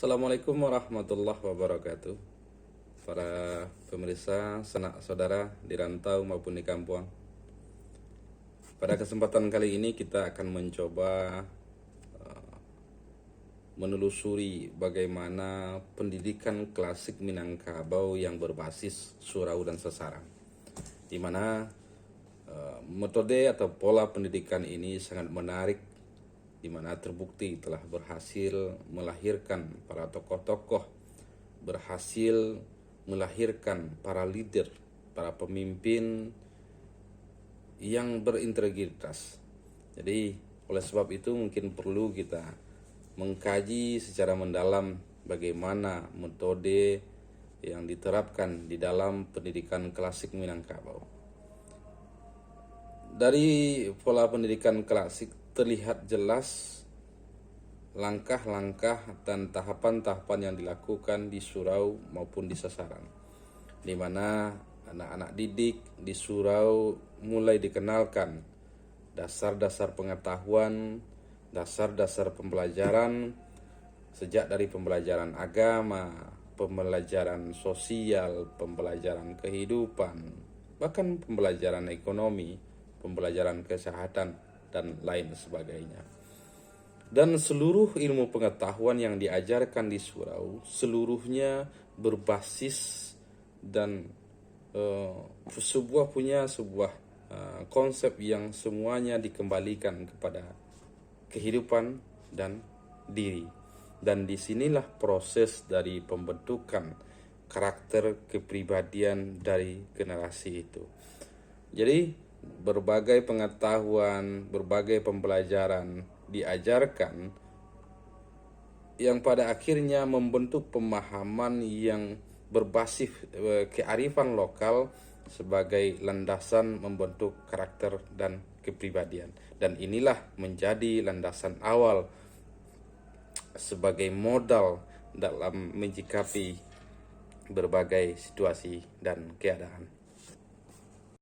Assalamualaikum warahmatullahi wabarakatuh. Para pemirsa, sanak saudara di rantau maupun di kampung. Pada kesempatan kali ini kita akan mencoba menelusuri bagaimana pendidikan klasik Minangkabau yang berbasis surau dan sasaran, di mana metode atau pola pendidikan ini sangat menarik, di mana terbukti telah berhasil melahirkan para tokoh-tokoh, berhasil melahirkan para leader, para pemimpin yang berintegritas. Jadi oleh sebab itu mungkin perlu kita mengkaji secara mendalam bagaimana metode yang diterapkan di dalam pendidikan klasik Minangkabau. Dari pola pendidikan klasik terlihat jelas langkah-langkah dan tahapan-tahapan yang dilakukan di surau maupun di sasaran, di mana anak-anak didik di surau mulai dikenalkan dasar-dasar pengetahuan, dasar-dasar pembelajaran, sejak dari pembelajaran agama, pembelajaran sosial, pembelajaran kehidupan, bahkan pembelajaran ekonomi, pembelajaran kesehatan, dan lain sebagainya. Dan seluruh ilmu pengetahuan yang diajarkan di surau seluruhnya berbasis dan punya sebuah konsep yang semuanya dikembalikan kepada kehidupan dan diri. Dan disinilah proses dari pembentukan karakter kepribadian dari generasi itu. Jadi berbagai pengetahuan, berbagai pembelajaran diajarkan yang pada akhirnya membentuk pemahaman yang berbasis kearifan lokal sebagai landasan membentuk karakter dan kepribadian. Dan inilah menjadi landasan awal sebagai modal dalam menyikapi berbagai situasi dan keadaan.